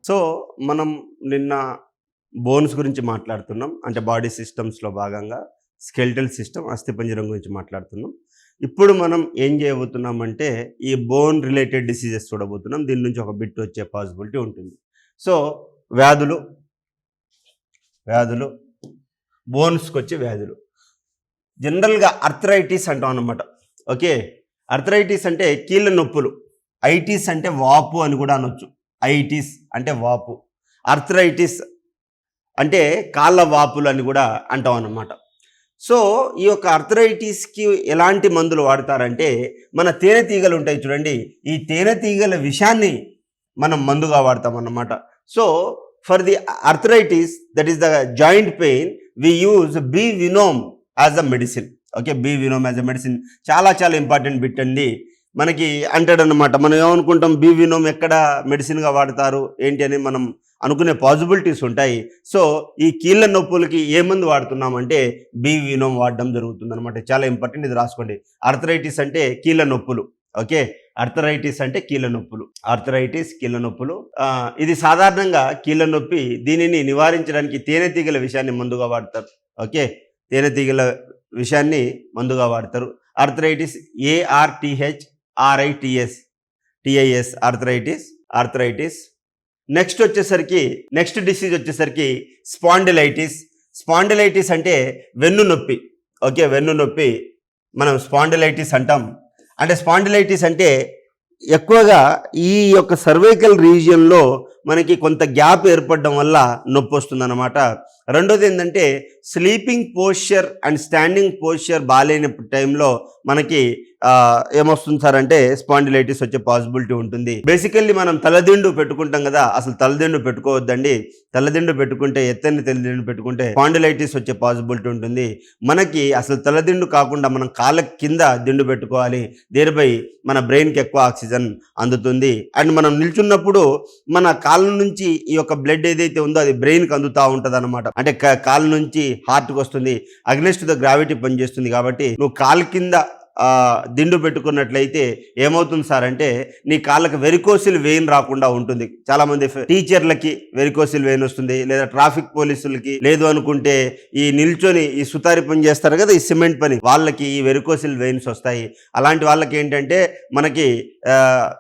So, మనం నిన్న bones గురించి మాట్లాడుతున్నాం. అంటే బాడీ సిస్టమ్స్‌లో భాగంగా స్కెలిటల్ సిస్టమ్, అస్థిపంజరం గురించి మాట్లాడుతున్నాం. ఇప్పుడు మనం ఏం చేయబోతున్నామంటే, ఈ బోన్ రిలేటెడ్ డిసీజెస్ చూడబోతున్నాం. దీని నుంచి ఒక బిట్ వచ్చే పాసిబిలిటీ ఉంటుంది. సో, వ్యాధులు, వ్యాధులు బోన్స్‌కొచ్చే వ్యాధులు. జనరల్‌గా అర్థరైటిస్ అంటాం అన్నమాట. ఓకే. అర్థరైటిస్ అంటే కీళ్ళ నొప్పులు. ఐటిస్ అంటే వాపు అని కూడా అనొచ్చు. ఐటిస్ అంటే వాపు. అర్థరైటిస్ అంటే కాళ్ళ వాపులు అని కూడా అంటాం అన్నమాట. సో ఈ యొక్క అర్థరైటిస్కి ఎలాంటి మందులు వాడతారంటే, మన తేనెటీగలు ఉంటాయి చూడండి, ఈ తేనెటీగల విషాన్ని మనం మందుగా వాడతాం అన్నమాట. So for the arthritis, that is the joint pain, we use bee venom as a medicine. Okay, bee venom as a medicine చాలా చాలా ఇంపార్టెంట్ బిట్ అండి. మనకి అంటాడనమాట, మనం ఏమనుకుంటాం బీ వినోమ్ ఎక్కడ మెడిసిన్గా వాడతారు ఏంటి అని మనం అనుకునే పాసిబిలిటీస్ ఉంటాయి. సో ఈ కీళ్ళ నొప్పులకి ఏ మందు వాడుతున్నామంటే బీ వినోమ్ వాడడం జరుగుతుంది అనమాట. చాలా ఇంపార్టెంట్, ఇది రాసుకోండి. అర్థరైటిస్ అంటే కీళ్ళ నొప్పులు. ఓకే, అర్థరైటిస్ అంటే కీళ్ళ నొప్పులు. అర్థరైటిస్ కీళ్ళ నొప్పులు. ఇది సాధారణంగా కీళ్ళ నొప్పి. దీనిని నివారించడానికి తేనెటీగల విషయాన్ని మందుగా వాడతారు. ఓకే, తేనెటీగల విషయాన్ని మందుగా వాడతారు. Arthritis ARTHRITS arthritis. నెక్స్ట్ వచ్చేసరికి నెక్స్ట్ డిసీజ్ వచ్చేసరికి స్పాండిలైటిస్. స్పాండిలైటిస్ అంటే వెన్ను నొప్పి. ఓకే, వెన్ను నొప్పి మనం స్పాండిలైటిస్ అంటాం. అంటే స్పాండిలైటిస్ అంటే ఎక్కువగా ఈ యొక్క సర్వైకల్ రీజియన్లో మనకి కొంత గ్యాప్ ఏర్పడడం వల్ల నొప్పి వస్తుంది అన్నమాట. రెండోది ఏంటంటే sleeping posture and standing posture బాగాలేని టైంలో మనకి ఏమొస్తుంది సార్ అంటే స్పాండిలైటిస్ వచ్చే పాసిబిలిటీ ఉంటుంది. బేసికల్లీ మనం తలదిండు పెట్టుకుంటాం కదా, అసలు తలదిండు పెట్టుకోవద్దండి. తలదిండు పెట్టుకుంటే, ఎత్తైన తలదిండు పెట్టుకుంటే స్పాండిలైటిస్ వచ్చే పాసిబిలిటీ ఉంటుంది. మనకి అసలు తలదిండు కాకుండా మనం కాళ్ళ కింద దిండు పెట్టుకోవాలి. దేనిపై మన బ్రెయిన్కి ఎక్కువ ఆక్సిజన్ అందుతుంది. అండ్ మనం నిల్చున్నప్పుడు మన కాళ్ళ నుంచి ఈ యొక్క బ్లడ్ ఏదైతే ఉందో అది బ్రెయిన్కి అందుతూ ఉంటుంది అనమాట. అంటే కాళ్ళ నుంచి హార్ట్కి వస్తుంది. అగ్నెస్ట్ ద గ్రావిటీ పనిచేస్తుంది. కాబట్టి నువ్వు కాళ్ళ కింద దిండు పెట్టుకున్నట్లయితే ఏమవుతుంది సార్ అంటే నీ కాళ్ళకి వెరికోసిల్ వెయిన్ రాకుండా ఉంటుంది. చాలా మంది టీచర్లకి వెరికోసిల్ వెయిన్ వస్తుంది, లేదా ట్రాఫిక్ పోలీసులకి, లేదు అనుకుంటే ఈ నిల్చొని ఈ సుతారి పని చేస్తారు కదా, ఈ సిమెంట్ పని, వాళ్ళకి ఈ వెరికోసిల్ వెయిన్స్ వస్తాయి. అలాంటి వాళ్ళకి ఏంటంటే మనకి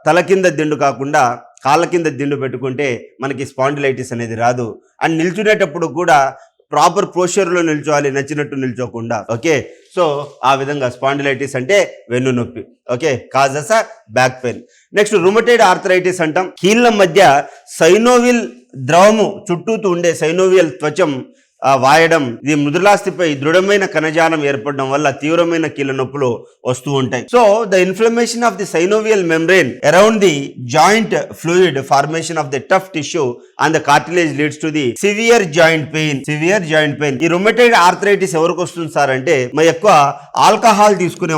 తల కింద దిండు కాకుండా కాళ్ళ కింద దిండు పెట్టుకుంటే మనకి స్పాండిలైటిస్ అనేది రాదు. అండ్ నిల్చునేటప్పుడు కూడా ప్రాపర్ పోస్చర్లో నిల్చోవాలి, నచ్చినట్టు నిల్చోకుండా. ఓకే, సో ఆ విధంగా స్పాండిలైటిస్ అంటే వెన్ను నొప్పి. Okay, causes back pain. Next rheumatoid arthritis అంటాం. కీళ్ళ మధ్య సైనోవియల్ ద్రవము చుట్టూతూ ఉండే సైనోవియల్ త్వచం వాయడం, ఇది మృదులాస్థిపై దృఢమైన కణజాలం ఏర్పడడం వల్ల తీవ్రమైన కీళ్ళ నొప్పులు వస్తూ ఉంటాయి. So the inflammation of the synovial membrane around the joint fluid formation of the tough tissue and the cartilage leads to the severe joint pain. ఈ రుమటైడ్ ఆర్థరైటిస్ ఎవరికి వస్తుంది సార్ అంటే మరి ఎక్కువ ఆల్కహాల్ తీసుకునే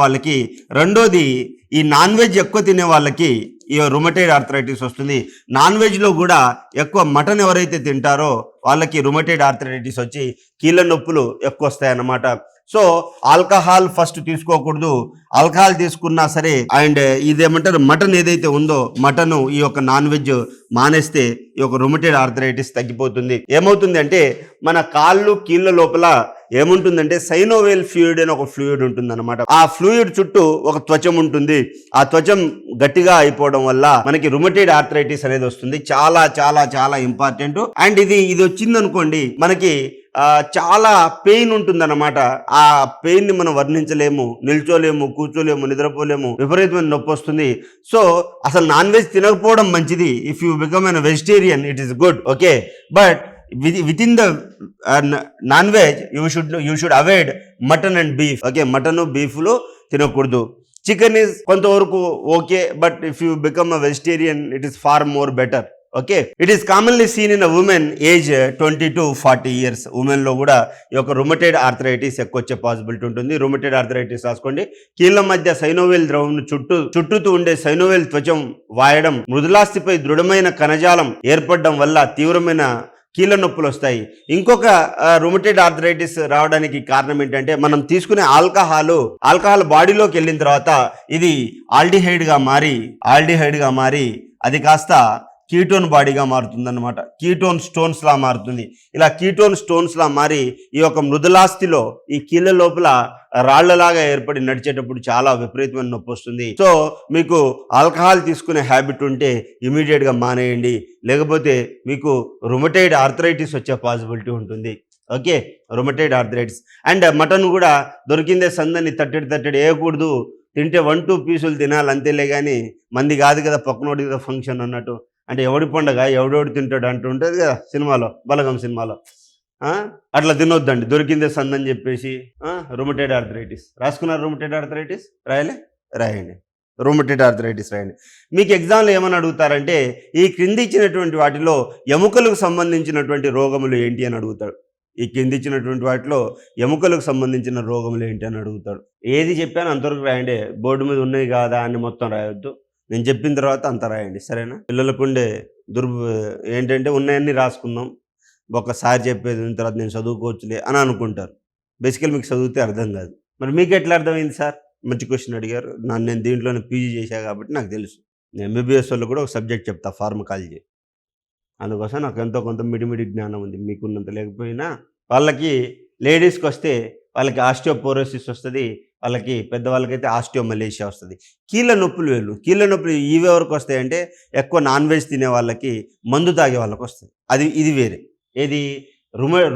వాళ్ళకి, రెండోది ఈ నాన్ వెజ్ ఎక్కువ తినే వాళ్ళకి ఈ రుమటైడ్ ఆర్థరైటిస్ వస్తుంది. నాన్ వెజ్లో కూడా ఎక్కువ మటన్ ఎవరైతే తింటారో వాళ్ళకి రుమటైడ్ ఆర్థరైటిస్ వచ్చి కీళ్ళ నొప్పులు ఎక్కువ వస్తాయన్నమాట. సో ఆల్కహాల్ ఫస్ట్ తీసుకోకూడదు. ఆల్కహాల్ తీసుకున్నా సరే, అండ్ ఇదేమంటారు మటన్ ఏదైతే ఉందో మటన్, ఈ యొక్క నాన్ వెజ్ మానేస్తే ఈ యొక్క రుమటైడ్ ఆర్థరైటిస్ తగ్గిపోతుంది. ఏమవుతుంది అంటే మన కాళ్ళు కీళ్ళ లోపల ఏముంటుందంటే సైనోవియల్ ఫ్లూయిడ్ అని ఒక ఫ్లూయిడ్ ఉంటుంది అనమాట. ఆ ఫ్లూయిడ్ చుట్టూ ఒక త్వచం ఉంటుంది. ఆ త్వచం గట్టిగా అయిపోవడం వల్ల మనకి రుమటైడ్ ఆర్థరైటిస్ అనేది వస్తుంది. చాలా చాలా చాలా ఇంపార్టెంట్. అండ్ ఇది వచ్చింది అనుకోండి, మనకి చాలా పెయిన్ ఉంటుందన్నమాట. ఆ పెయిన్ ని మనం వర్ణించలేము, నిల్చోలేము, కూర్చోలేము, నిద్రపోలేము, విపరీతమైన నొప్పి వస్తుంది. సో అసలు నాన్ వెజ్ తినకపోవడం మంచిది. If you become an vegetarian it is good. Okay, but within the non veg you should avoid mutton and beef. Okay, mutton బీఫ్లు తినకూడదు. చికెన్ ఈజ్ కొంతవరకు okay, but if you become a vegetarian it is far more better. Okay, it is commonly seen in a women age 20 to 40 years. ఉమెన్లో కూడా ఈ యొక్క rheumatoid arthritis ఎక్కువ వచ్చే possibility ఉంటుంది. రుమటైడ్ ఆర్థరైటిస్ రాసుకోండి. కీళ్ళ మధ్య సైనోవియల్ ద్రవం చుట్టూతూ ఉండే సైనోవియల్ త్వచం వాయడం, మృదులాస్థిపై దృఢమైన కణజాలం ఏర్పడడం వల్ల తీవ్రమైన కీళ్ళ నొప్పులు వస్తాయి. ఇంకొక రుమటైడ్ ఆర్థరైటిస్ రావడానికి కారణం ఏంటంటే మనం తీసుకునే ఆల్కహాల్ బాడీలోకి వెళ్ళిన తర్వాత ఇది ఆల్డిహైడ్గా మారి అది కాస్త కీటోన్ బాడీగా మారుతుంది అనమాట. కీటోన్ స్టోన్స్ లా మారుతుంది. ఇలా కీటోన్ స్టోన్స్ లా మారి ఈ యొక్క మృదులాస్థిలో ఈ కీళ్ళ లోపల రాళ్లలాగా ఏర్పడి నడిచేటప్పుడు చాలా విపరీతమైన నొప్పి వస్తుంది. సో మీకు ఆల్కహాల్ తీసుకునే హ్యాబిట్ ఉంటే ఇమీడియట్గా మానేయండి, లేకపోతే మీకు రుమటైడ్ ఆర్థరైటిస్ వచ్చే పాసిబిలిటీ ఉంటుంది. Okay, rheumatoid arthritis. And mutton కూడా దొరికిందే సందని తట్టడి వేయకూడదు. తింటే 1-2 పీసులు తినాలి అంతేలే, కానీ మంది కాదు కదా పక్కనోడి కదా ఫంక్షన్ అన్నట్టు. అంటే ఎవడి పండగ ఎవడెవడు తింటాడు అంటూ ఉంటుంది కదా సినిమాలో, బలగం సినిమాలో. అట్లా తినొద్దండి, దొరికిందే సందని చెప్పేసి. రుమటైడ్ ఆర్థరైటిస్ రాసుకున్నారు? రుమటైడ్ ఆర్థరైటిస్ రాయండి. రుమటైడ్ ఆర్థరైటిస్ రాయండి. మీకు ఎగ్జామ్లో ఏమని అడుగుతారంటే ఈ క్రింది ఇచ్చినటువంటి వాటిలో ఎముకలకు సంబంధించినటువంటి రోగములు ఏంటి అని అడుగుతాడు. ఈ కింది ఇచ్చినటువంటి వాటిలో ఎముకలకు సంబంధించిన రోగములు ఏంటి అని అడుగుతాడు. ఏది చెప్పాను అంతవరకు రాయండి, బోర్డు మీద ఉన్నాయి కాదా అని మొత్తం రాయొద్దు. నేను చెప్పిన తర్వాత అంత రాయండి, సరేనా? పిల్లలకు ఉండే ఏంటంటే ఉన్నాయన్నీ రాసుకుందాం, ఒకసారి చెప్పేది ఉన్న తర్వాత నేను చదువుకోవచ్చులే అని అనుకుంటారు. బేసికల్ మీకు చదివితే అర్థం కాదు. మరి మీకు ఎట్లా అర్థమైంది సార్? మంచి క్వశ్చన్ అడిగారు. నేను దీంట్లోనే పీజీ చేశా కాబట్టి నాకు తెలుసు. నేను ఎంబీబీఎస్ వాళ్ళు కూడా ఒక సబ్జెక్ట్ చెప్తా, ఫార్మకాలజీ. అందుకోసం నాకు ఎంతో కొంత మిడిమిడి జ్ఞానం ఉంది, మీకున్నంత లేకపోయినా. వాళ్ళకి లేడీస్కి వస్తే వాళ్ళకి ఆస్టియోపోరోసిస్ వస్తుంది, వాళ్ళకి పెద్దవాళ్ళకైతే ఆస్టియోమలేషియా వస్తుంది. కీళ్ళ నొప్పులు ఇవి ఎవరికి వస్తాయంటే ఎక్కువ నాన్ వెజ్ తినే వాళ్ళకి, మందు తాగే వాళ్ళకి వస్తుంది. ఇది వేరే. ఏది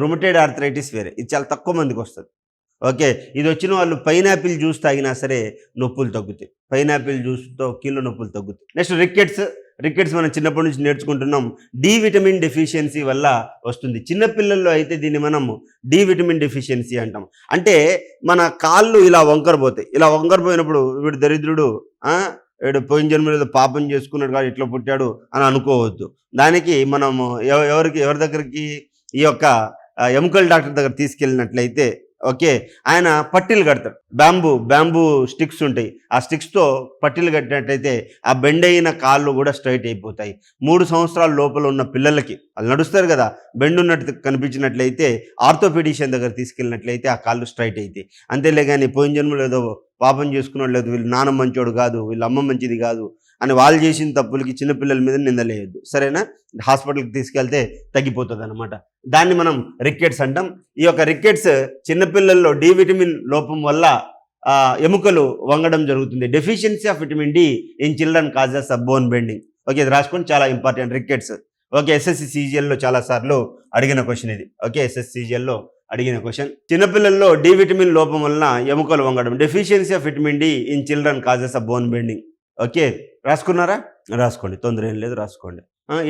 రుమటైడ్ ఆర్థరైటిస్ వేరే, ఇది చాలా తక్కువ మందికి వస్తుంది. ఓకే, ఇది వచ్చిన వాళ్ళు పైనాపిల్ జ్యూస్ తాగినా సరే నొప్పులు తగ్గుతాయి. పైనాపిల్ జ్యూస్తో కీళ్ళ నొప్పులు తగ్గుతాయి. నెక్స్ట్ రికెట్స్ మనం చిన్నప్పటి నుంచి నేర్చుకుంటున్నాం. డి విటమిన్ డెఫిషియన్సీ వల్ల వస్తుంది. చిన్నపిల్లల్లో అయితే దీన్ని మనం డి విటమిన్ డెఫిషియన్సీ అంటాం. అంటే మన కాళ్ళు ఇలా వంకరపోయినప్పుడు వీడు దరిద్రుడు, వీడు పోయిన జన్మలో పాపం చేసుకున్నాడు కాబట్టి ఇట్లా పుట్టాడు అని అనుకోవద్దు. దానికి మనము ఎవరి దగ్గరికి, ఈ యొక్క ఎముకల డాక్టర్ దగ్గర తీసుకెళ్ళినట్లయితే, ఓకే, ఆయన పట్టీలు కడతాడు. బ్యాంబూ స్టిక్స్ ఉంటాయి, ఆ స్టిక్స్తో పట్టీలు కట్టినట్లయితే ఆ బెండ్ అయిన కాళ్ళు కూడా స్ట్రైట్ అయిపోతాయి. 3 సంవత్సరాల లోపల ఉన్న పిల్లలకి, వాళ్ళు నడుస్తారు కదా, బెండ్ ఉన్నట్టు కనిపించినట్లయితే ఆర్థోపెడిషియన్ దగ్గర తీసుకెళ్ళినట్లయితే ఆ కాళ్ళు స్ట్రైట్ అవుతాయి. అంతేలే కానీ పోయిన జన్మలో ఏదో పాపం చేసుకున్నాడు, లేదు వీళ్ళు నాన్న మంచోడు కాదు, వీళ్ళ అమ్మ మంచిది కాదు అని వాళ్ళు చేసిన తప్పులకి చిన్నపిల్లల మీద నిందలేయద్దు, సరేనా? హాస్పిటల్కి తీసుకెళ్తే తగ్గిపోతుంది అనమాట. దాన్ని మనం రికెట్స్ అంటాం. ఈ యొక్క రికెట్స్ చిన్నపిల్లల్లో డి విటమిన్ లోపం వల్ల ఎముకలు వంగడం జరుగుతుంది. Deficiency of vitamin D in children causes of bone bending. Okay, ఇది రాసుకొని, చాలా ఇంపార్టెంట్ రికెట్స్. ఓకే, ఎస్ఎస్సి సిజిఎల్లో చాలా సార్లు అడిగిన క్వశ్చన్ ఇది. ఓకే, ఎస్ఎస్సి సిజిఎల్లో అడిగిన క్వశ్చన్. చిన్నపిల్లల్లో డి విటమిన్ లోపం వలన ఎముకలు వంగడం, deficiency of vitamin D in children causes of bone bending. Okay, రాసుకున్నారా? రాసుకోండి, తొందర ఏం లేదు, రాసుకోండి.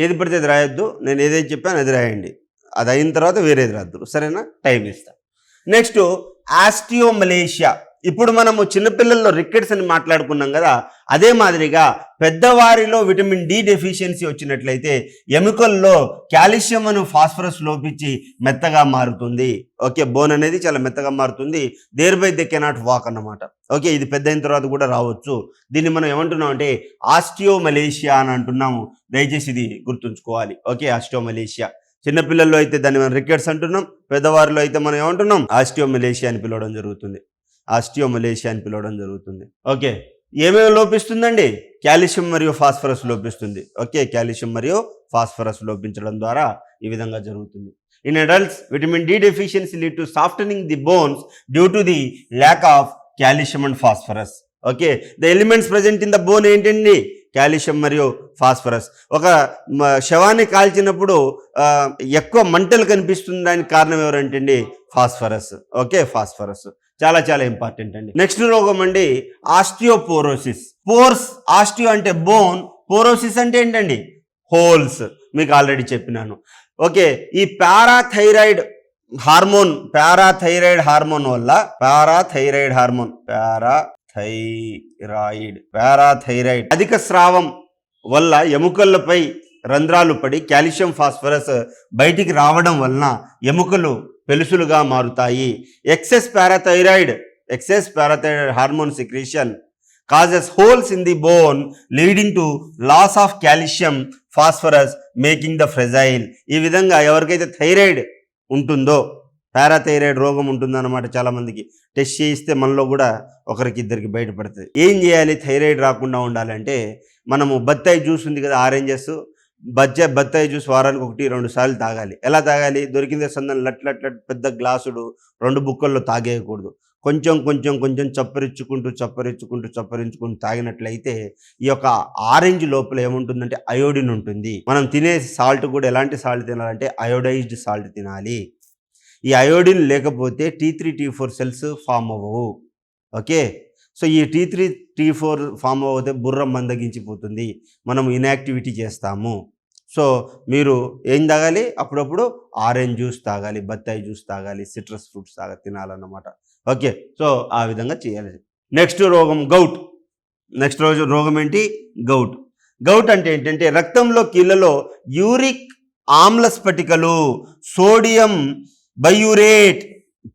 ఏది పడితే అది రాయొద్దు, నేను ఏదైతే చెప్పాను అది రాయండి. అది అయిన తర్వాత వేరేది రాద్దు, సరేనా? టైం ఇస్తా. Next osteomalacia. ఇప్పుడు మనము చిన్నపిల్లల్లో రికెట్స్ అని మాట్లాడుకున్నాం కదా, అదే మాదిరిగా పెద్దవారిలో విటమిన్ డి డెఫిషియన్సీ వచ్చినట్లయితే ఎముకల్లో కాల్షియం అను ఫాస్ఫరస్ లోపించి మెత్తగా మారుతుంది. ఓకే, బోన్ అనేది చాలా మెత్తగా మారుతుంది. Thereby they cannot walk అన్నమాట. ఓకే, ఇది పెద్ద అయిన తర్వాత కూడా రావచ్చు. దీన్ని మనం ఏమంటున్నాం అంటే ఆస్టియోమలేషియా అని అంటున్నాము. దయచేసి ఇది గుర్తుంచుకోవాలి. Okay, osteomalacia. చిన్నపిల్లల్లో అయితే దాన్ని మనం రికెట్స్ అంటున్నాం, పెద్దవారిలో అయితే మనం ఏమంటున్నాం? ఆస్టియోమలేషియా అని పిలవడం జరుగుతుంది. ఓకే, ఏమేమి లోపిస్తుందండి? కాల్షియం మరియు ఫాస్ఫరస్ లోపిస్తుంది. ఓకే, కాల్షియం మరియు ఫాస్ఫరస్ లోపించడం ద్వారా ఈ విధంగా జరుగుతుంది. In adults vitamin D deficiency lead to softening the bones due to the lack of calcium and phosphorus. Okay, the elements present in the bone ఏంటండి? కాల్షియం మరియు ఫాస్ఫరస్. ఒక శవాన్ని కాల్చినప్పుడు ఎక్కువ మంటలు కనిపిస్తుంది, దానికి కారణం ఎవరంటండి? ఫాస్ఫరస్. ఓకే, ఫాస్ఫరస్ చాలా చాలా ఇంపార్టెంట్ అండి. నెక్స్ట్ రోగం అండి ఆస్టియోపోరోసిస్. ఆస్టియో అంటే బోన్, పోరోసిస్ అంటే ఏంటండి? హోల్స్. మీకు ఆల్రెడీ చెప్పినాను. ఓకే, ఈ పారాథైరాయిడ్ హార్మోన్ వల్ల పారాథైరాయిడ్ అధిక స్రావం వల్ల ఎముకలపై రంధ్రాలు పడి కాల్షియం ఫాస్ఫరస్ బయటికి రావడం వలన ఎముకలు పెలుసులుగా మారుతాయి. Excess parathyroid hormone secretion causes holes in the bone leading to loss of calcium phosphorus making the fragile. ఈ విధంగా ఎవరికైతే థైరాయిడ్ ఉంటుందో, పారాథైరాయిడ్ రోగం ఉంటుందన్నమాట, చాలా మందికి టెస్ట్ చేయిస్తే మనలో కూడా ఒకరికి ఇద్దరికి బయటపడుతుంది. ఏం చేయాలి థైరాయిడ్ రాకుండా ఉండాలంటే? మనము బత్తాయి జ్యూస్ ఉంది కదా, ఆరెంజెస్, బత్తాయి జ్యూస్ వారానికి 1-2 సార్లు తాగాలి. ఎలా తాగాలి? దొరికిందే సందం లట్ లట్ లట్ పెద్ద గ్లాసుడు 2 బుక్కల్లో తాగేయకూడదు. కొంచెం కొంచెం కొంచెం చప్పరించుకుంటూ తాగినట్లయితే ఈ యొక్క ఆరెంజ్ లోపల ఏముంటుందంటే అయోడిన్ ఉంటుంది. మనం తినే సాల్ట్ కూడా ఎలాంటి సాల్ట్ తినాలంటే అయోడైజ్డ్ సాల్ట్ తినాలి. ఈ అయోడిన్ లేకపోతే T3, T4 సెల్స్ ఫామ్ అవ్వవు. ఓకే. సో ఈ T3, T4 ఫామ్ అవుతే బుర్ర మందగించిపోతుంది, మనం ఇన్యాక్టివిటీ చేస్తాము. సో మీరు ఏం తాగాలి? అప్పుడప్పుడు ఆరెంజ్ జ్యూస్ తాగాలి, బత్తాయి జ్యూస్ తాగాలి, సిట్రస్ ఫ్రూట్స్ తినాలన్నమాట. ఓకే. సో ఆ విధంగా చేయాలి. నెక్స్ట్ రోగం గౌట్. నెక్స్ట్ రోజు రోగం ఏంటి? గౌట్. గౌట్ అంటే ఏంటంటే రక్తంలో కీళ్ళలో యూరిక్ ఆమ్ల స్ఫటికలు, సోడియం బయూరేట్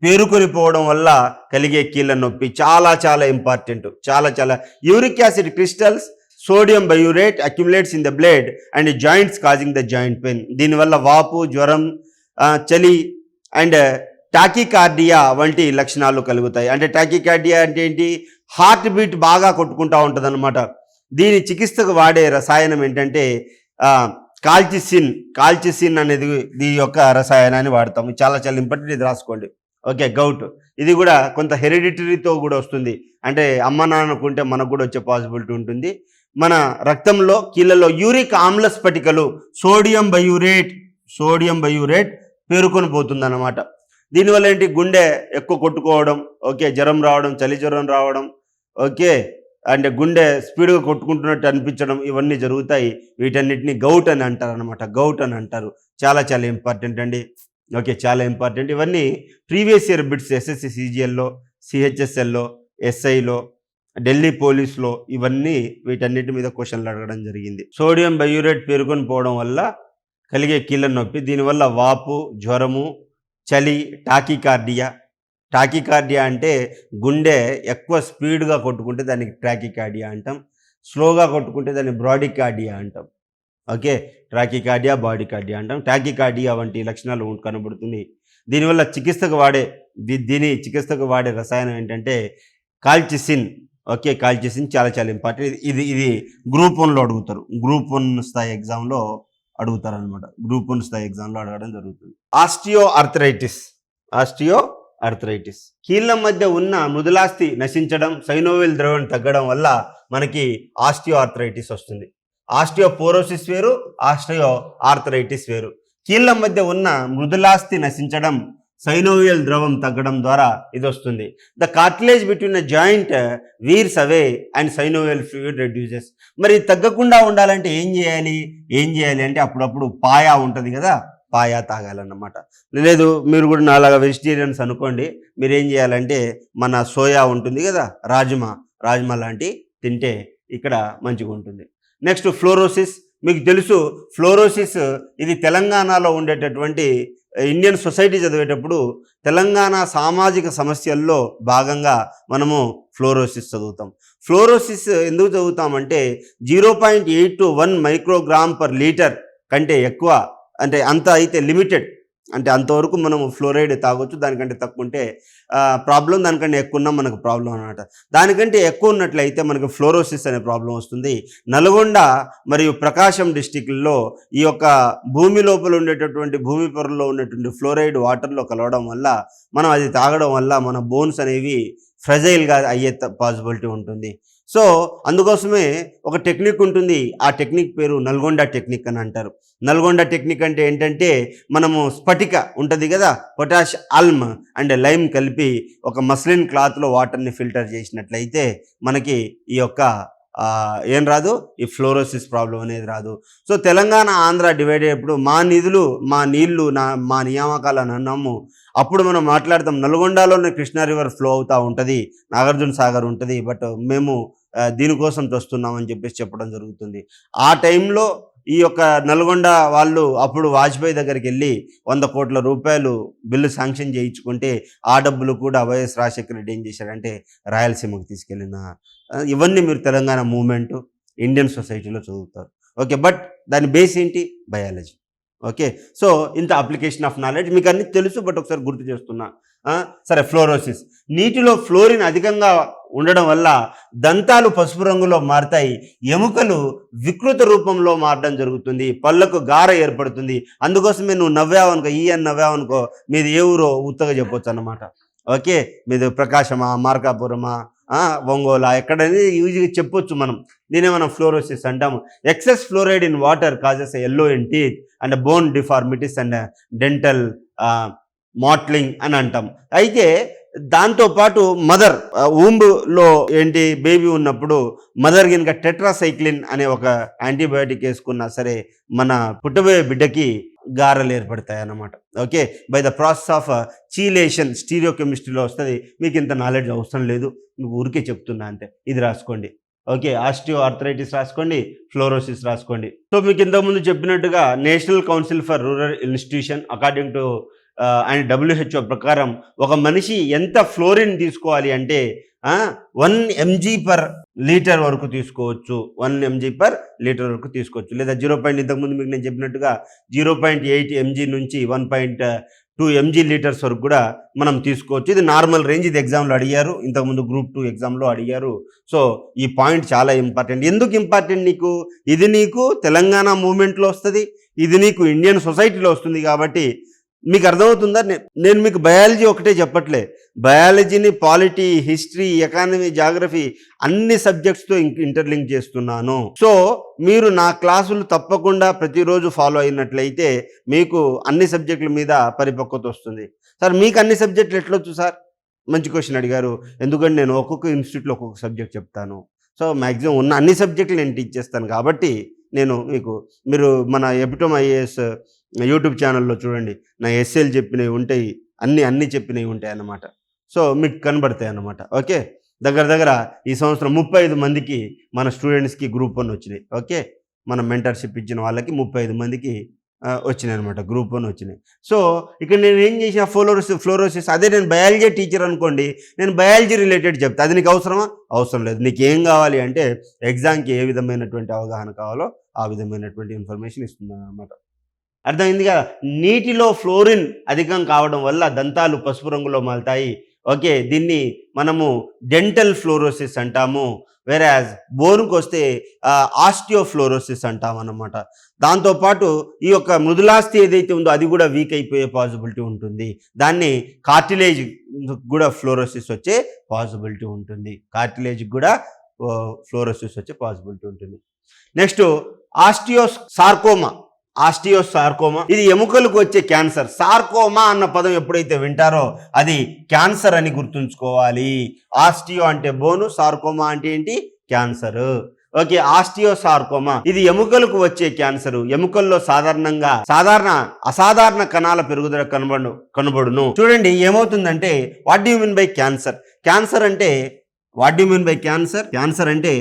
పేరుకొనిపోవడం వల్ల కలిగే కీళ్ళ నొప్పి చాలా చాలా ఇంపార్టెంట్. చాలా uric acid crystals, sodium biurate accumulates in the blood and joints causing the joint pain. దీనివల్ల వాపు, జ్వరం, చలి అండ్ టాకికార్డియా వంటి లక్షణాలు కలుగుతాయి. అంటే టాకికార్డియా అంటే ఏంటి? హార్ట్ బీట్ బాగా కొట్టుకుంటూ ఉంటుంది అనమాట. దీని చికిత్సకు వాడే రసాయనం ఏంటంటే కాల్చిసిన్ అనేది దీని యొక్క రసాయనాన్ని వాడతాము. చాలా ఇంపార్టెంట్, ఇది రాసుకోండి. ఓకే. గౌట్ ఇది కూడా కొంత హెరిడిటరీతో కూడా వస్తుంది. అంటే అమ్మ నాన్నకుంటే మనకు కూడా వచ్చే పాసిబిలిటీ ఉంటుంది. మన రక్తంలో కీళ్ళలో యూరిక్ ఆమ్ల స్ఫటికలు, సోడియం బయూరేట్ పేరుకొని పోతుంది అన్నమాట. దీనివల్ల ఏంటి? గుండె ఎక్కువ కొట్టుకోవడం, ఓకే, జ్వరం రావడం, చలి జ్వరం రావడం, ఓకే, అంటే గుండె స్పీడ్గా కొట్టుకుంటున్నట్టు అనిపించడం, ఇవన్నీ జరుగుతాయి. వీటన్నిటిని గౌట్ అని అంటారు అనమాట. గౌట్ అని అంటారు. చాలా ఇంపార్టెంట్ అండి. ఓకే, చాలా ఇంపార్టెంట్. ఇవన్నీ ప్రీవియస్ ఇయర్ బిట్స్ SSC CGLలో, CHSLలో, SIలో, ఢిల్లీ పోలీస్లో ఇవన్నీ వీటన్నిటి మీద క్వశ్చన్లు అడగడం జరిగింది. సోడియం బయూరేట్ పేరుకొని పోవడం వల్ల కలిగే కీళ్ళ నొప్పి, దీనివల్ల వాపు, జ్వరము, చలి, టాకికార్డియా అంటే గుండె ఎక్కువ స్పీడ్గా కొట్టుకుంటే దానికి ట్రాకికార్డియా అంటాం. స్లోగా కొట్టుకుంటే దాన్ని బ్రాడికార్డియా అంటాం. ఓకే. ట్రాకికార్డియా, బాడీకార్డియా అంటాం. టాకికార్డియా వంటి లక్షణాలు కనబడుతుంది. దీనివల్ల చికిత్సకు వాడే రసాయనం ఏంటంటే కాల్చిసిన్. ఓకే, కాల్చిసిన్ చాలా ఇంపార్టెంట్. ఇది గ్రూప్ 1లో అడుగుతారు. గ్రూప్ 1 స్థాయి ఎగ్జామ్లో అడుగుతారు అనమాట. గ్రూప్ 1 స్థాయి ఎగ్జామ్లో అడగడం జరుగుతుంది. ఆస్టియో ఆర్థరైటిస్ కీళ్ళ మధ్య ఉన్న మృదులాస్థి నశించడం, సైనోవియల్ ద్రవం తగ్గడం వల్ల మనకి ఆస్టియో ఆర్థరైటిస్ వస్తుంది. ఆస్టియోపోరోసిస్ వేరు, ఆస్టియో ఆర్థరైటిస్ వేరు. కీళ్ళ మధ్య ఉన్న మృదులాస్థి నశించడం, సైనోవియల్ ద్రవం తగ్గడం ద్వారా ఇది వస్తుంది. The cartilage between the joint వీర్స్ away and synovial fluid reduces. మరి తగ్గకుండా ఉండాలంటే ఏం చేయాలి అంటే అప్పుడప్పుడు పాయా ఉంటుంది కదా, పాయా తాగాలన్నమాట. లేదు మీరు కూడా నాలాగా వెజిటేరియన్స్ అనుకోండి, మీరు ఏం చేయాలంటే మన సోయా ఉంటుంది కదా, రాజ్మా లాంటి తింటే ఇక్కడ మంచిగా ఉంటుంది. Next fluorosis. మీకు తెలుసు ఫ్లోరోసిస్ ఇది తెలంగాణలో ఉండేటటువంటి ఇండియన్ సొసైటీ చదివేటప్పుడు తెలంగాణ సామాజిక సమస్యల్లో భాగంగా మనము ఫ్లోరోసిస్ చదువుతాం. ఫ్లోరోసిస్ ఎందుకు చదువుతామంటే 0.8 to 1 మైక్రోగ్రామ్ పర్ లీటర్ కంటే ఎక్కువ, అంటే అంత అయితే లిమిటెడ్, అంటే అంతవరకు మనము ఫ్లోరైడ్ తాగొచ్చు. దానికంటే తక్కువ ఉంటే ప్రాబ్లం, దానికంటే ఎక్కువ ఉన్నా మనకు ప్రాబ్లం అనమాట. దానికంటే ఎక్కువ ఉన్నట్లయితే మనకు ఫ్లోరోసిస్ అనే ప్రాబ్లం వస్తుంది. నల్గొండ మరియు ప్రకాశం డిస్టిక్ల్లో ఈ యొక్క భూమి లోపల ఉండేటటువంటి భూమి పొరలో ఉండేటువంటి ఫ్లోరైడ్ వాటర్లో కలవడం వల్ల, మనం అది తాగడం వల్ల మన బోన్స్ అనేవి ఫ్రెజైల్గా అయ్యే పాసిబిలిటీ ఉంటుంది. సో అందుకోసమే ఒక టెక్నిక్ ఉంటుంది. ఆ టెక్నిక్ పేరు నల్గొండ టెక్నిక్ అని అంటారు. నల్గొండ టెక్నిక్ అంటే ఏంటంటే మనము స్ఫటిక ఉంటుంది కదా, పొటాష్ ఆల్మ్ అండ్ లైమ్ కలిపి ఒక మస్లిన్ క్లాత్లో వాటర్ని ఫిల్టర్ చేసినట్లయితే మనకి ఈ యొక్క ఏం రాదు, ఈ ఫ్లోరోసిస్ ప్రాబ్లం అనేది రాదు. సో తెలంగాణ ఆంధ్ర డివైడ్ అయ్యేప్పుడు మా నీళ్లు మా నియామకాలను అన్నాము. అప్పుడు మనం మాట్లాడతాం నల్గొండలోనే కృష్ణా రివర్ ఫ్లో అవుతూ ఉంటుంది, నాగార్జున సాగర్ ఉంటుంది, బట్ మేము దీనికోసం చూస్తున్నామని చెప్పడం జరుగుతుంది. ఆ టైంలో ఈ యొక్క నల్గొండ వాళ్ళు అప్పుడు వాజ్పేయి దగ్గరికి వెళ్ళి 100 కోట్ల రూపాయలు బిల్లు శాంక్షన్ చేయించుకుంటే ఆ డబ్బులు కూడా వైఎస్ రాజశేఖర రెడ్డి ఏం చేశారంటే రాయలసీమకు తీసుకెళ్ళిన, ఇవన్నీ మీరు తెలంగాణ మూవ్మెంట్ ఇండియన్ సొసైటీలో చదువుతారు. ఓకే, బట్ దాని బేస్ ఏంటి? బయాలజీ. ఓకే, సో ఇంత అప్లికేషన్ ఆఫ్ నాలెడ్జ్ మీకు అన్ని తెలుసు, బట్ ఒకసారి గుర్తు చేస్తున్నా. సరే, ఫ్లోరోసిస్. నీటిలో ఫ్లోరిన్ అధికంగా ఉండడం వల్ల దంతాలు పసుపు రంగులో మారుతాయి, ఎముకలు వికృత రూపంలో మారడం జరుగుతుంది, పళ్ళకు గార ఏర్పడుతుంది. అందుకోసమే నువ్వు నవ్వావనుకో, అని నవ్వావనుకో, మీది ఏ ఊరో ఉత్తగా చెప్పొచ్చు అన్నమాట. ఓకే, మీది ప్రకాశమా, మార్కాపురమా, ఒంగోలా, ఎక్కడనేది యూజీగా చెప్పొచ్చు మనం. దీనే మనం ఫ్లోరోసిస్ అంటాము. Excess fluoride in water causes yellow in teeth and bone deformities and dental mottling అని అంటాం. అయితే దాంతోపాటు మదర్ ఊంబులో ఏంటి బేబీ ఉన్నప్పుడు మదర్ కనుక టెట్రాసైక్లిన్ అనే ఒక యాంటీబయాటిక్ వేసుకున్నా సరే మన పుట్టబోయే బిడ్డకి గారలు ఏర్పడతాయి అన్నమాట. Okay, by the process of chelation, స్టీరియోకెమిస్ట్రీలో వస్తుంది. మీకు ఇంత నాలెడ్జ్ అవసరం లేదు, మీకు ఊరికే చెప్తున్నా అంతే. ఇది రాసుకోండి. ఓకే, ఆస్టియో ఆర్థరైటిస్ రాసుకోండి, ఫ్లోరోసిస్ రాసుకోండి. సో మీకు ఇంతకుముందు చెప్పినట్టుగా national council for rural institution according to and WHO ప్రకారం ఒక మనిషి ఎంత ఫ్లోరిన్ తీసుకోవాలి అంటే 1 mg పర్ లీటర్ వరకు తీసుకోవచ్చు. 1 mg పర్ లీటర్ వరకు తీసుకోవచ్చు, లేదా 0. ఇంతకుముందు మీకు నేను చెప్పినట్టుగా 0.8 mg నుంచి 1.2 mg లీటర్స్ వరకు కూడా మనం తీసుకోవచ్చు. ఇది నార్మల్ రేంజ్. ఇది ఎగ్జామ్లో అడిగారు, ఇంతకుముందు గ్రూప్ 2 ఎగ్జామ్లో అడిగారు. సో ఈ పాయింట్ చాలా ఇంపార్టెంట్. ఎందుకు ఇంపార్టెంట్ నీకు? ఇది నీకు తెలంగాణ మూవ్మెంట్లో వస్తుంది, ఇది నీకు ఇండియన్ సొసైటీలో వస్తుంది. కాబట్టి మీకు అర్థమవుతుందా? నేను మీకు బయాలజీ ఒకటే చెప్పట్లే, బయాలజీని పాలిటీ, హిస్టరీ, ఎకానమీ, జాగ్రఫీ అన్ని సబ్జెక్ట్స్తో ఇంటర్లింక్ చేస్తున్నాను. సో మీరు నా క్లాసులు తప్పకుండా ప్రతిరోజు ఫాలో అయినట్లయితే మీకు అన్ని సబ్జెక్టుల మీద పరిపక్వత వస్తుంది. సార్ మీకు అన్ని సబ్జెక్టులు ఎట్లొచ్చు సార్? మంచి క్వశ్చన్ అడిగారు. ఎందుకంటే నేను ఒక్కొక్క ఇన్స్టిట్యూట్లో ఒక్కొక్క సబ్జెక్ట్ చెప్తాను. సో మ్యాక్సిమం ఉన్న అన్ని సబ్జెక్టులు నేను టీచ్ చేస్తాను. కాబట్టి నేను మీరు మన ఎపిటోమ్ IAS యూట్యూబ్ ఛానల్లో చూడండి, నా ఎస్ఏలు చెప్పినవి ఉంటాయి, అన్నీ చెప్పినవి ఉంటాయి అన్నమాట. సో మీకు కనబడతాయి అన్నమాట. ఓకే, దగ్గర ఈ సంవత్సరం 35 మందికి మన స్టూడెంట్స్కి గ్రూప్ 1 వచ్చినాయి. ఓకే, మనం మెంటర్షిప్ ఇచ్చిన వాళ్ళకి 35 మందికి వచ్చినాయి అనమాట, గ్రూప్ 1 వచ్చినాయి. సో ఇక్కడ నేను ఏం చేసిన ఫ్లోరోసిస్ అదే నేను బయాలజీ టీచర్ అనుకోండి, నేను బయాలజీ రిలేటెడ్ చెప్తా. అది నీకు అవసరమా? అవసరం లేదు. నీకు ఏం కావాలి అంటే ఎగ్జామ్కి ఏ విధమైనటువంటి అవగాహన కావాలో ఆ విధమైనటువంటి ఇన్ఫర్మేషన్ ఇస్తుంది అన్నమాట. అర్థమైంది కదా? నీటిలో ఫ్లోరిన్ అధికం కావడం వల్ల దంతాలు పసుపు రంగులో మారుతాయి. ఓకే, దీన్ని మనము డెంటల్ ఫ్లోరోసిస్ అంటాము. వెరాజ్ బోన్కి వస్తే ఆస్టియోఫ్లోరోసిస్ అంటాం అన్నమాట. దాంతోపాటు ఈ యొక్క మృదులాస్థి ఏదైతే ఉందో అది కూడా వీక్ అయిపోయే పాసిబిలిటీ ఉంటుంది. దాన్ని కార్టిలేజ్ కూడా ఫ్లోరోసిస్ వచ్చే పాసిబిలిటీ ఉంటుంది. కార్టిలేజ్ కూడా ఫ్లోరోసిస్ వచ్చే పాసిబిలిటీ ఉంటుంది. నెక్స్ట్ ఆస్టియోసార్కోమా, ఇది ఎముకలకు వచ్చే క్యాన్సర్. సార్కోమా అన్న పదం ఎప్పుడైతే వింటారో అది క్యాన్సర్ అని గుర్తుంచుకోవాలి. ఆస్టియో అంటే బోను, సార్కోమా అంటే ఏంటి? క్యాన్సర్. ఓకే, ఆస్టియోసార్కోమా ఇది ఎముకలకు వచ్చే క్యాన్సర్. ఎముకల్లో అసాధారణ కణాల పెరుగుదల కనబడును. చూడండి ఏమవుతుందంటే, what do you mean by cancer? Cancer అంటే what do you mean by cancer? Cancer అంటే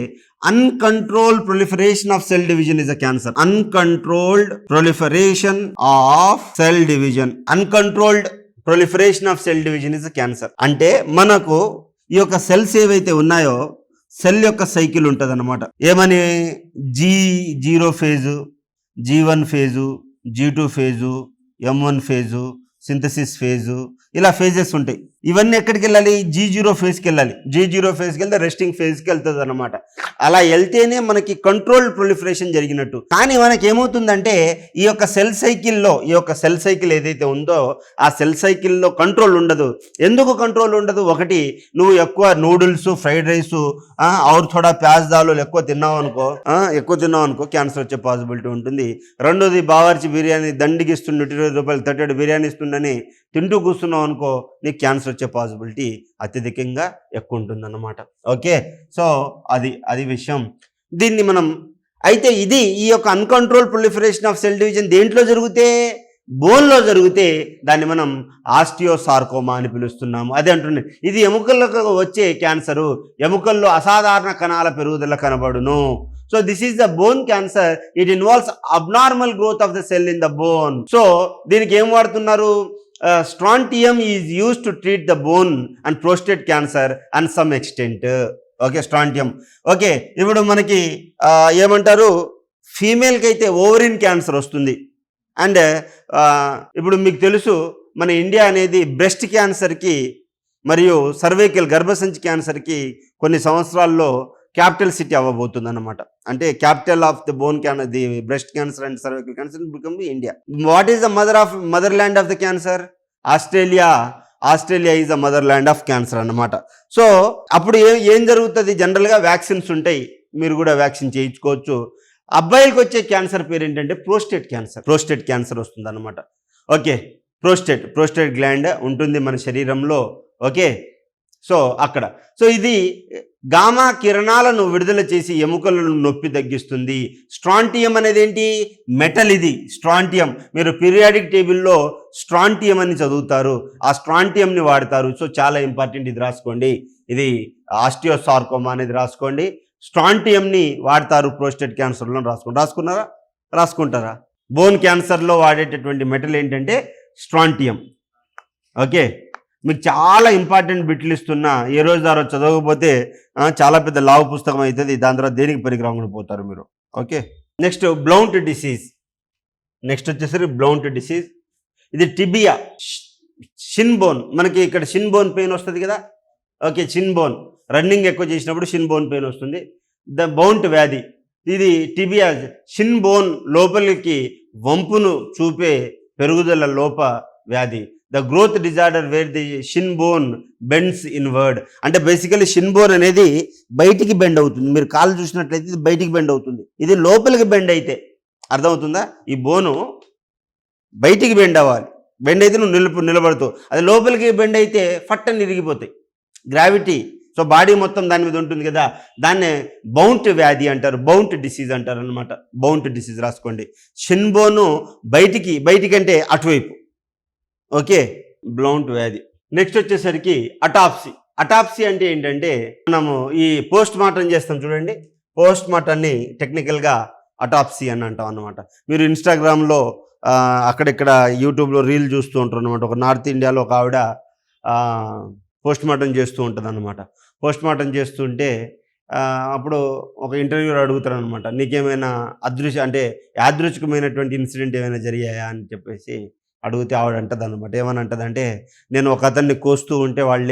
uncontrolled proliferation of cell division is a cancer. Uncontrolled proliferation of cell division. Uncontrolled proliferation of cell division is a cancer. అంటే మనకు ఈ యొక్క cells ఏవైతే ఉన్నాయో cell యొక్క cycle ఉంటుంది అన్నమాట. ఏమని? G0 phase, G1 phase, G2 phase, M1 phase, synthesis phase, ఇలా ఫేజెస్ ఉంటాయి. ఇవన్నీ ఎక్కడికి వెళ్ళాలి? G0 ఫేజ్కి వెళ్ళాలి. G0 ఫేజ్కి వెళ్తే రెస్టింగ్ ఫేజ్కి వెళ్తుంది అనమాట. అలా వెళ్తేనే మనకి కంట్రోల్ ప్రొలిఫరేషన్ జరిగినట్టు. కానీ మనకి ఏమవుతుందంటే ఈ యొక్క సెల్ సైకిల్ ఏదైతే ఉందో ఆ సెల్ సైకిల్లో కంట్రోల్ ఉండదు. ఎందుకు కంట్రోల్ ఉండదు? ఒకటి, నువ్వు ఎక్కువ నూడిల్స్, ఫ్రైడ్ రైస్, ఔర్ థోడా ప్యాజ్ దాలు ఎక్కువ తిన్నావు అనుకో క్యాన్సర్ వచ్చే పాసిబిలిటీ ఉంటుంది. రెండోది, బావర్చి బిర్యానీ దండిగిస్తుండే 20 రూపాయలు 30 బిర్యానీ ఇస్తుండని తింటూ కూర్చున్నావు అనుకో, నీకు క్యాన్సర్ వచ్చే పాసిబిలిటీ అత్యధికంగా ఎక్కువ ఉంటుంది అన్నమాట. ఓకే, సో అది విషయం. దీన్ని మనం అయితే ఈ యొక్క uncontrol proliferation of cell division దేంట్లో జరిగితే? బోన్లో జరిగితే దాన్ని మనం ఆస్టియోసార్కోమా అని పిలుస్తున్నాము. అదే అంటున్నాను, ఇది ఎముకలకు వచ్చే క్యాన్సరు. ఎముకల్లో అసాధారణ కణాల పెరుగుదల కనబడును. So this is the bone cancer. It involves abnormal growth of the cell in the bone. So దీనికి ఏం వాడుతున్నారు? Strontium is used to treat the bone and prostate cancer and some extent. Okay, strontium. Okay, ఇప్పుడు మనకి ఏమంటారు, ఫీమేల్కి అయితే ovarian cancer వస్తుంది. And ఇప్పుడు మీకు తెలుసు మన ఇండియా అనేది బ్రెస్ట్ క్యాన్సర్కి మరియు సర్వైకల్ గర్భసంచి క్యాన్సర్కి కొన్ని సంవత్సరాల్లో క్యాపిటల్ సిటీ అవ్వబోతుంది అన్నమాట. అంటే capital of the bone can the breast cancer and cervical cancer become India. What is the mother land of the cancer? Australia is the mother land of cancer అన్నమాట. So అప్పుడు ఏం జరుగుతుంది? జనరల్గా vaccines ఉంటాయి, మీరు కూడా వ్యాక్సిన్ చేయించుకోవచ్చు. అబ్బాయిలకు వచ్చే క్యాన్సర్ పేరు ఏంటంటే ప్రోస్టేట్ క్యాన్సర్ వస్తుంది అన్నమాట. ఓకే, ప్రోస్టేట్ గ్లాండ్ ఉంటుంది మన శరీరంలో. ఓకే, సో అక్కడ ఇది గామా కిరణాలను విడుదల చేసి ఎముకలను నొప్పి తగ్గిస్తుంది. స్ట్రాంటియం అనేది ఏంటి? మెటల్. ఇది స్ట్రాంటియం. మీరు పీరియాడిక్ టేబుల్లో స్ట్రాంటియం అని చదువుతారు, ఆ స్ట్రాంటియంని వాడతారు. సో చాలా ఇంపార్టెంట్, ఇది రాసుకోండి. ఇది ఆస్టియోసార్కోమా అనేది రాసుకోండి. స్ట్రాంటియంని వాడతారు ప్రోస్టేట్ క్యాన్సర్లో. రాసుకుంటారా? బోన్ క్యాన్సర్లో వాడేటటువంటి మెటల్ ఏంటంటే స్ట్రాంటియం. ఓకే, మీకు చాలా ఇంపార్టెంట్ బిట్లు ఇస్తున్నా, ఏ రోజు ఆ రోజు చదవకపోతే చాలా పెద్ద లావు పుస్తకం అవుతుంది. దాని తర్వాత దేనికి పనికిరాకుండా పోతారు మీరు. Okay, next Blount disease. Next వచ్చేసరికి బ్లౌంట్ డిసీజ్. ఇది టిబియా, షిన్ బోన్. మనకి ఇక్కడ షిన్ బోన్ పెయిన్ వస్తుంది కదా. ఓకే, షిన్ బోన్ రన్నింగ్ ఎక్కువ చేసినప్పుడు షిన్ బోన్ పెయిన్ వస్తుంది. ద బౌంట్ వ్యాధి. ఇది టిబియా, షిన్ బోన్ లోపలికి వంపును చూపే పెరుగుదల లోప వ్యాధి. The growth disorder wear the Shin bone bends inward. అంటే బేసికలీ షిన్ బోన్ అనేది బయటికి బెండ్ అవుతుంది. మీరు కాలు చూసినట్లయితే ఇది బయటికి బెండ్ అవుతుంది, ఇది లోపలికి బెండ్ అయితే అర్థమవుతుందా? ఈ బోను బయటికి బెండ్ అవ్వాలి. బెండ్ అయితే నువ్వు నిలబడుతావు. అది లోపలికి బెండ్ అయితే ఫట్టని ఇరిగిపోతాయి, గ్రావిటీ. సో బాడీ మొత్తం దాని మీద ఉంటుంది కదా, దాన్నే బౌంట్ వ్యాధి అంటారు, బౌంట్ డిసీజ్ అంటారు అనమాట. బౌంట్ డిసీజ్ రాసుకోండి. షిన్ బోను బయటికి అంటే అటువైపు. ఓకే, బ్లౌంట్ వ్యాధి. నెక్స్ట్ వచ్చేసరికి అటాప్సీ అంటే ఏంటంటే మనము ఈ పోస్ట్ మార్టం చేస్తాం చూడండి. పోస్ట్ మార్టాన్ని టెక్నికల్గా అటాప్సీ అని అంటాం అన్నమాట. మీరు ఇన్స్టాగ్రామ్లో అక్కడిక్కడ యూట్యూబ్లో రీల్ చూస్తూ ఉంటారు అనమాట. ఒక నార్త్ ఇండియాలో ఒక ఆవిడ పోస్ట్ మార్టం చేస్తూ ఉంటుంది అనమాట. పోస్ట్ మార్టం చేస్తుంటే అప్పుడు ఒక ఇంటర్వ్యూలో అడుగుతారు అనమాట, నీకేమైనా యాదృచ్ఛికమైనటువంటి ఇన్సిడెంట్ ఏమైనా జరిగాయా అని చెప్పేసి అడిగితే ఆవిడ అంటది అనమాట. ఏమని అంటదంటే, నేను ఒక అతన్ని కోస్తూ ఉంటే వాడు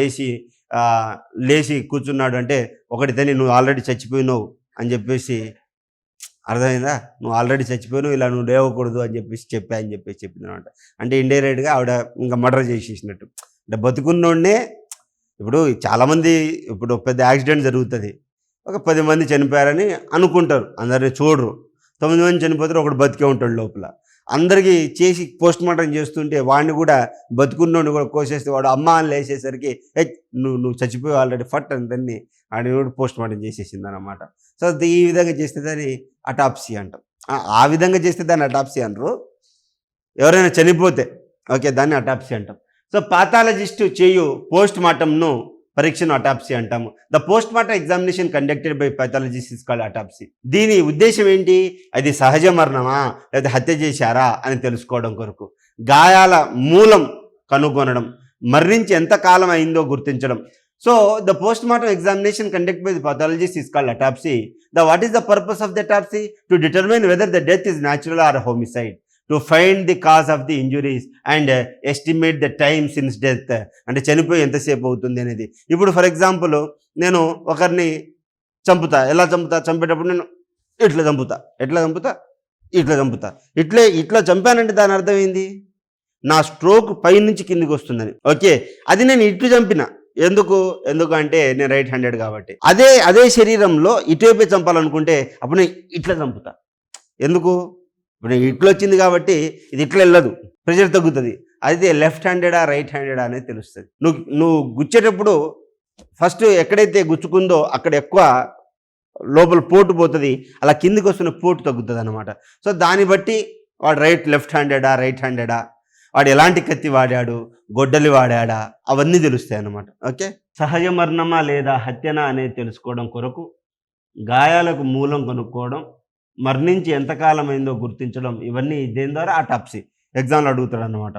లేచి కూర్చున్నాడు, అంటే ఒకటి తని నువ్వు ఆల్రెడీ చచ్చిపోయినావు అని చెప్పేసి, అర్థమైందా? నువ్వు ఆల్రెడీ చచ్చిపోయినావు, ఇలా నువ్వు లేవకూడదు అని చెప్పేసి చెప్పింది అనమాట. అంటే ఇండైరెక్ట్గా ఆవిడ ఇంకా మర్డర్ చేసేసినట్టు. అంటే బతుకున్నోడినే ఇప్పుడు చాలామంది, ఇప్పుడు పెద్ద యాక్సిడెంట్ జరుగుతుంది, ఒక 10 మంది చనిపోయారని అనుకుంటారు, అందరినీ చూడరు. 9 మంది చనిపోతారు, ఒకడు బతికే ఉంటాడు లోపల. అందరికీ చేసి పోస్ట్ మార్టం చేస్తుంటే వాడిని కూడా బతుకున్నోడిని కూడా కోసేస్తే వాడు అమ్మ అని లేచేసరికి నువ్వు చచ్చిపోయి ఆల్రెడీ ఫట్ అని దాన్ని ఆడిని కూడా పోస్ట్ మార్టం చేసేసింది అన్నమాట. సో ఈ విధంగా చేస్తే దాన్ని అటాప్సీ అంటాం. ఆ విధంగా చేస్తే దాన్ని అటాప్సీ అనరు, ఎవరైనా చనిపోతే ఓకే దాన్ని అటాప్సీ అంటాం. సో పాథాలజిస్టు చేయు పోస్ట్ మార్టంను పరీక్షను అటాప్సీ అంటాము. The post mortem examination conducted by pathologist is called autopsy. దీని ఉద్దేశం ఏంటి? అది సహజ మరణమా లేదా హత్య చేశారా అని తెలుసుకోవడం కొరకు, గాయాల మూలం కనుగొనడం, మరణించి ఎంత కాలం అయిందో గుర్తించడం. So the post mortem examination conducted by the pathologist is called autopsy. What is the purpose of the autopsy? To determine whether the death is natural or homicide. To find the cause of the injuries and estimate the time since death. అంటే చనిపోయి ఎంతసేపు అవుతుంది అనేది. ఇప్పుడు for example నేను ఒకరిని చంపుతా, ఎలా చంపుతా? చంపేటప్పుడు నేను ఇట్లా చంపుతా. ఇట్లా చంపానంటే దాని అర్థం ఏంది? నా స్ట్రోక్ పైనుంచి కిందికి వస్తుందని. ఓకే, అది నేను ఇట్లు చంపిన. ఎందుకంటే నేను రైట్ హ్యాండెడ్ కాబట్టి. అదే శరీరంలో ఇటువైపే చంపాలనుకుంటే అప్పుడు నేను ఇట్లా చంపుతా. ఎందుకు? ఇప్పుడు ఇట్లా వచ్చింది కాబట్టి ఇది ఇట్లా వెళ్ళదు, ప్రెషర్ తగ్గుతుంది. అయితే లెఫ్ట్ హ్యాండెడా రైట్ హ్యాండెడా అనేది తెలుస్తుంది. నువ్వు గుచ్చేటప్పుడు ఫస్ట్ ఎక్కడైతే గుచ్చుకుందో అక్కడ ఎక్కువ లోపల పోటు పోతుంది, అలా కిందికి వస్తున్న పోటు తగ్గుతుంది అనమాట. సో దాన్ని బట్టి వాడు లెఫ్ట్ హ్యాండెడా రైట్ హ్యాండెడా, వాడు ఎలాంటి కత్తి వాడాడు, గొడ్డలి వాడా, అవన్నీ తెలుస్తాయి అన్నమాట. ఓకే, సహజ మరణమా లేదా హత్యనా అనేది తెలుసుకోవడం కొరకు, గాయాలకు మూలం కనుక్కోవడం, మరణించి ఎంతకాలం అయిందో గుర్తించడం, ఇవన్నీ దేని ద్వారా అటాప్సీ ఎగ్జామ్లో అడుగుతాడు అన్నమాట.